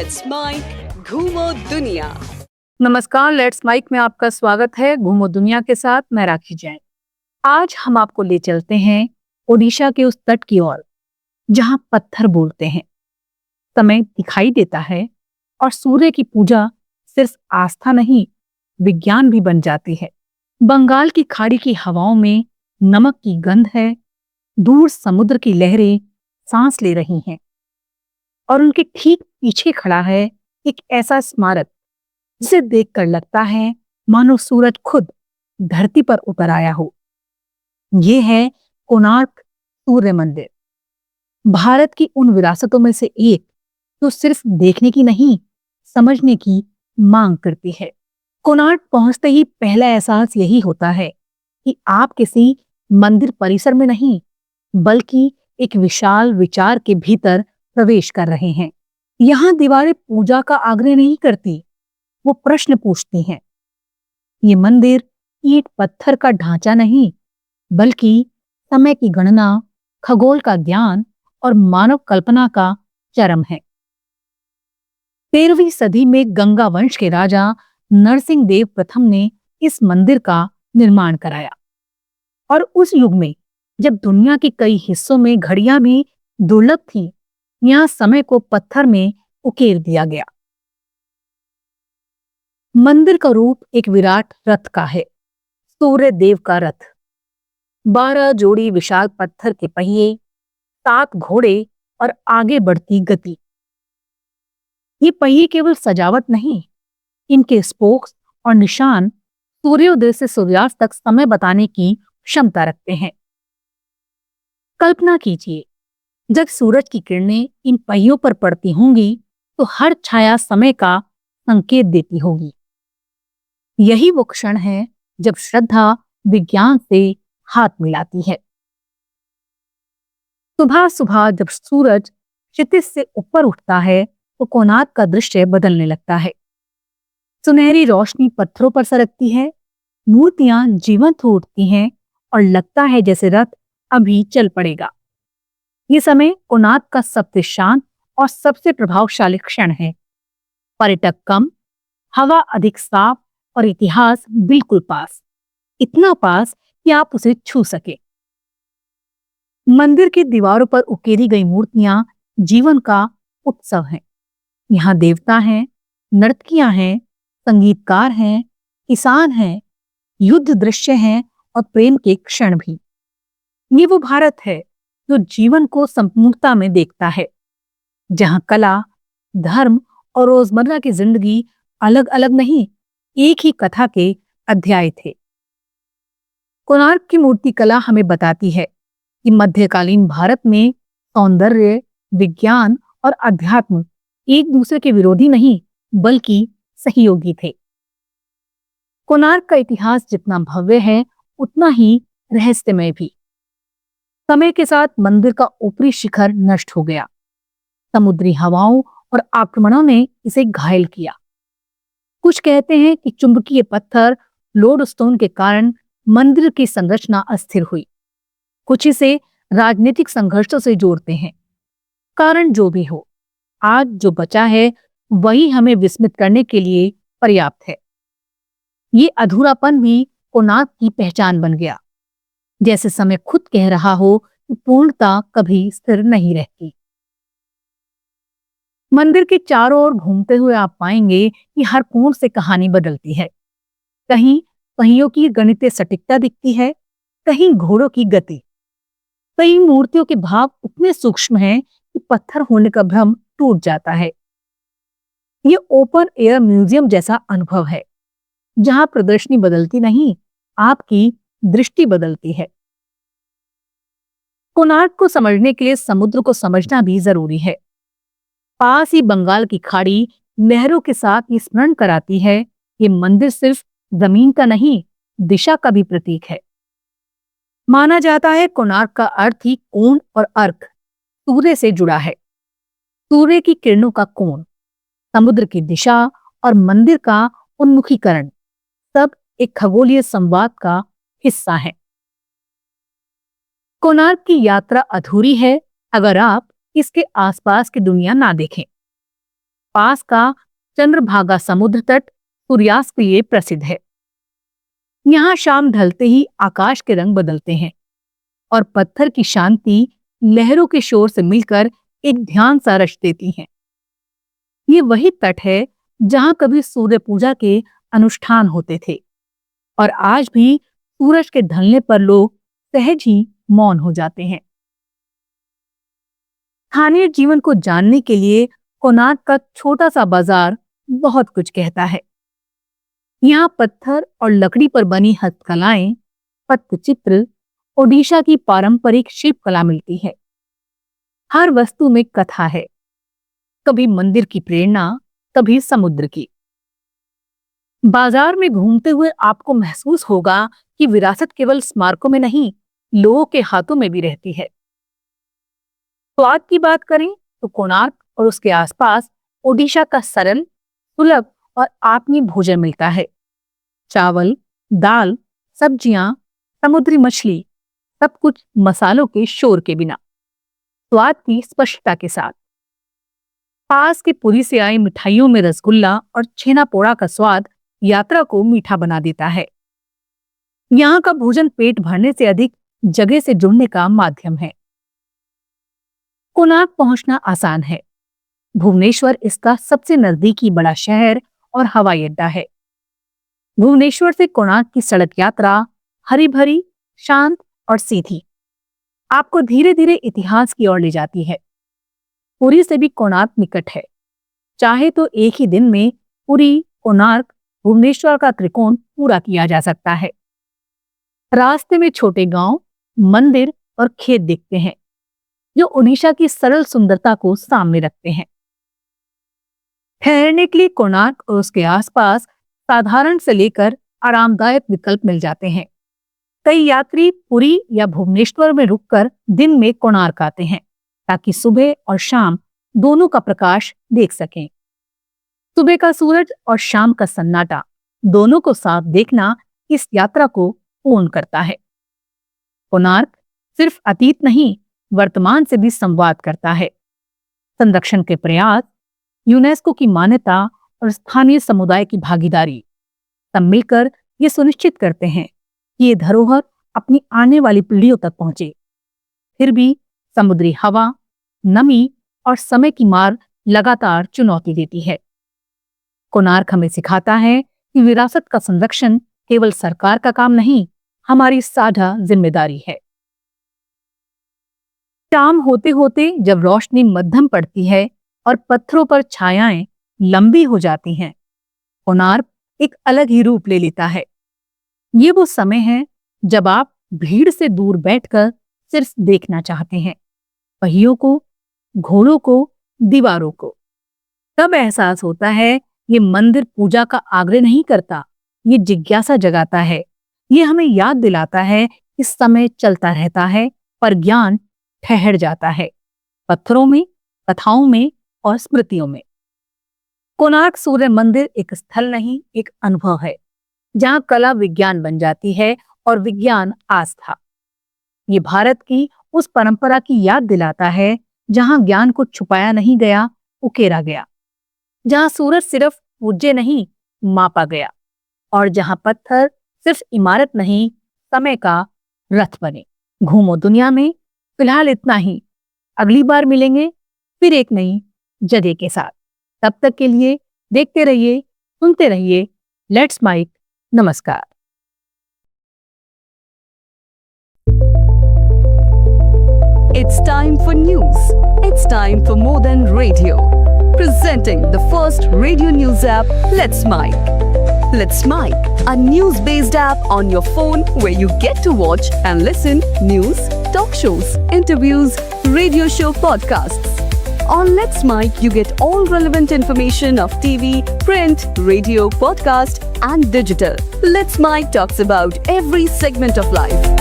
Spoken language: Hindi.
लेट्स माइक घूमो दुनिया। नमस्कार, लेट्स माइक में आपका स्वागत है। घूमो दुनिया के साथ मैं राखी जैन। आज हम आपको ले चलते हैं ओडिशा के उस तट की ओर जहां पत्थर बोलते हैं, समय दिखाई देता है और सूर्य की पूजा सिर्फ आस्था नहीं, विज्ञान भी बन जाती है। बंगाल की खाड़ी की हवाओं में नमक की गंध है, दूर समुद्र की लहरें सांस ले रही हैं और उनके ठीक पीछे खड़ा है एक ऐसा स्मारक जिसे देखकर लगता है मानो सूरज खुद धरती पर उतर आया हो। ये है कोणार्क सूर्य मंदिर, भारत की उन विरासतों में से एक जो सिर्फ देखने की नहीं, समझने की मांग करती है। कोणार्क पहुंचते ही पहला एहसास यही होता है कि आप किसी मंदिर परिसर में नहीं, बल्कि एक विशाल विचार के भीतर प्रवेश कर रहे हैं। यहाँ दीवारें पूजा का आग्रह नहीं करती, वो प्रश्न पूछती हैं। ये मंदिर ईंट पत्थर का ढांचा नहीं, बल्कि समय की गणना, खगोल का ज्ञान और मानव कल्पना का चरम है। 13वीं सदी में गंगा वंश के राजा नरसिंह देव प्रथम ने इस मंदिर का निर्माण कराया और उस युग में जब दुनिया के कई हिस्सों में घड़ियां भी दुर्लभ थी, यहाँ समय को पत्थर में उकेर दिया गया। मंदिर का रूप एक विराट रथ का है, सूर्य देव का रथ। 12 जोड़ी विशाल पत्थर के पहिए, 7 घोड़े और आगे बढ़ती गति। ये पहिए केवल सजावट नहीं, इनके स्पोक्स और निशान सूर्योदय से सूर्यास्त तक समय बताने की क्षमता रखते हैं। कल्पना कीजिए, जब सूरज की किरणें इन पहियों पर पड़ती होंगी तो हर छाया समय का संकेत देती होगी। यही वो क्षण है जब श्रद्धा विज्ञान से हाथ मिलाती है। सुबह सुबह जब सूरज क्षितिज से ऊपर उठता है तो कोणार्क का दृश्य बदलने लगता है। सुनहरी रोशनी पत्थरों पर सरकती है, मूर्तियां जीवंत हो उठती हैं और लगता है जैसे रथ अभी चल पड़ेगा। ये समय कोणार्क का सबसे शांत और सबसे प्रभावशाली क्षण है। पर्यटक कम, हवा अधिक साफ और इतिहास बिल्कुल पास, इतना पास कि आप उसे छू सके। मंदिर की दीवारों पर उकेरी गई मूर्तियां जीवन का उत्सव हैं। यहाँ देवता हैं, नर्तकियां हैं, संगीतकार हैं, किसान हैं, युद्ध दृश्य हैं और प्रेम के क्षण भी। ये वो भारत है जो जीवन को संपूर्णता में देखता है, जहां कला, धर्म और रोजमर्रा की जिंदगी अलग अलग नहीं, एक ही कथा के अध्याय थे। कोणार्क की मूर्ति कला हमें बताती है कि मध्यकालीन भारत में सौंदर्य, विज्ञान और अध्यात्म एक दूसरे के विरोधी नहीं, बल्कि सहयोगी थे। कोणार्क का इतिहास जितना भव्य है, उतना ही रहस्यमय भी। समय के साथ मंदिर का ऊपरी शिखर नष्ट हो गया। समुद्री हवाओं और आक्रमणों ने इसे घायल किया। कुछ कहते हैं कि चुंबकीय पत्थर, लोडस्टोन के कारण मंदिर की संरचना अस्थिर हुई। कुछ इसे राजनीतिक संघर्षों से जोड़ते हैं। कारण जो भी हो, आज जो बचा है वही हमें विस्मित करने के लिए पर्याप्त है। ये अधूरापन भी कोणार्क की पहचान बन गया, जैसे समय खुद कह रहा हो कि पूर्णता कभी स्थिर नहीं रहती। मंदिर के चारों ओर घूमते हुए आप पाएंगे कि हर कोण से कहानी बदलती है। कहीं पहियों की गणितीय सटीकता दिखती है, कहीं घोड़ों की गति। कई मूर्तियों के भाव उतने सूक्ष्म हैं कि पत्थर होने का भ्रम टूट जाता है। ये ओपन एयर म्यूजियम जैसा अनुभव है, जहां प्रदर्शनी बदलती नहीं, आपकी दृष्टि बदलती है। कोणार्क को समझने के लिए समुद्र को समझना भी जरूरी है। पास ही बंगाल की खाड़ी लहरों के साथ ये स्मरण कराती है, ये मंदिर सिर्फ जमीन का नहीं, दिशा का भी प्रतीक है। माना जाता है कोणार्क का अर्थ ही कोण और अर्क, सूर्य से जुड़ा है। सूर्य की किरणों का कोण, समुद्र की दिशा और मंदिर का उन्मुखीकरण, सब एक खगोलीय संवाद का हिस्सा है। कोणार्क की यात्रा अधूरी है अगर आप इसके आसपास की दुनिया ना देखें। पास का चंद्रभागा समुद्र तट सूर्यास्त के लिए प्रसिद्ध है। यहाँ शाम ढलते ही आकाश के रंग बदलते हैं और पत्थर की शांति लहरों के शोर से मिलकर एक ध्यान सा रच देती है। ये वही तट है जहां कभी सूर्य पूजा के अनुष्ठान होते थे और आज भी सूरज के ढलने पर लोग सहज ही मौन हो जाते हैं। स्थानीय जीवन को जानने के लिए कोणार्क का छोटा सा बाजार बहुत कुछ कहता है। यहाँ पत्थर और लकड़ी पर बनी हस्तकलाएं, पट्टचित्र, ओडिशा की पारंपरिक शिल्पकला मिलती है। हर वस्तु में कथा है, कभी मंदिर की प्रेरणा, कभी समुद्र की। बाजार में घूमते हुए आपको महसूस होगा कि विरासत केवल स्मारकों में नहीं, लोगों के हाथों में भी रहती है। स्वाद की बात करें तो कोणार्क और उसके आसपास ओडिशा का सरल, सुलभ और आत्मीय भोजन मिलता है। चावल, दाल, सब्जियां, समुद्री मछली, सब कुछ मसालों के शोर के बिना, स्वाद की स्पष्टता के साथ। पास के पुरी से आई मिठाइयों में रसगुल्ला और छेना पोड़ा का स्वाद यात्रा को मीठा बना देता है। यहाँ का भोजन पेट भरने से अधिक जगह से जुड़ने का माध्यम है। कोणार्क पहुंचना आसान है। भुवनेश्वर इसका सबसे नजदीकी बड़ा शहर और हवाई अड्डा है। भुवनेश्वर से कोणार्क की सड़क यात्रा हरी भरी, शांत और सीधी आपको धीरे धीरे इतिहास की ओर ले जाती है। पुरी से भी कोणार्क निकट है। चाहे तो एक ही दिन में पुरी, कोणार्क, भुवनेश्वर का त्रिकोण पूरा किया जा सकता है। रास्ते में छोटे गांव, मंदिर और खेत दिखते हैं जो ओडिशा की सरल सुंदरता को सामने रखते हैं। ठहरने के लिए कोणार्क और उसके आसपास साधारण से लेकर आरामदायक विकल्प मिल जाते हैं। कई यात्री पुरी या भुवनेश्वर में रुककर दिन में कोणार्क आते हैं ताकि सुबह और शाम दोनों का प्रकाश देख सकें। सुबह का सूरज और शाम का सन्नाटा दोनों को साथ देखना इस यात्रा को पूर्ण करता है। कोणार्क सिर्फ अतीत नहीं, वर्तमान से भी संवाद करता है। संरक्षण के प्रयास, यूनेस्को की मान्यता और स्थानीय समुदाय की भागीदारी सब मिलकर ये सुनिश्चित करते हैं कि ये धरोहर अपनी आने वाली पीढ़ियों तक पहुंचे। फिर भी समुद्री हवा, नमी और समय की मार लगातार चुनौती देती है। कोणार्क हमें सिखाता है कि विरासत का संरक्षण केवल सरकार का काम नहीं, हमारी साझा जिम्मेदारी है। शाम होते होते जब रोशनी मध्यम पड़ती है और पत्थरों पर छायाएं लंबी हो जाती हैं, कोणार्क एक अलग ही रूप ले लेता है। ये वो समय है जब आप भीड़ से दूर बैठकर सिर्फ देखना चाहते हैं, पहियों को, घोड़ों को, दीवारों को। तब एहसास होता है ये मंदिर पूजा का आग्रह नहीं करता, ये जिज्ञासा जगाता है। ये हमें याद दिलाता है कि समय चलता रहता है पर ज्ञान ठहर जाता है, पत्थरों में, कथाओं में और स्मृतियों में। कोणार्क सूर्य मंदिर एक स्थल नहीं, एक अनुभव है जहां कला विज्ञान बन जाती है और विज्ञान आस्था। ये भारत की उस परंपरा की याद दिलाता है जहां ज्ञान को छुपाया नहीं गया, उकेरा गया, जहां सूरज सिर्फ पूज्य नहीं, मापा गया, और जहां पत्थर सिर्फ इमारत नहीं, समय का रथ बने। घूमो दुनिया में फिलहाल इतना ही। अगली बार मिलेंगे फिर एक नई जगह के साथ। तब तक के लिए देखते रहिए, सुनते रहिए लेट्स माइक। नमस्कार। It's time for news. It's time for more than radio. Presenting the first radio news app, Let's Mike. Let's Mike, a news-based app on your phone where you get to watch and listen news, talk shows, interviews, radio show podcasts. On Let's Mike, you get all relevant information of TV, print, radio, podcast, and digital. Let's Mike talks about every segment of life.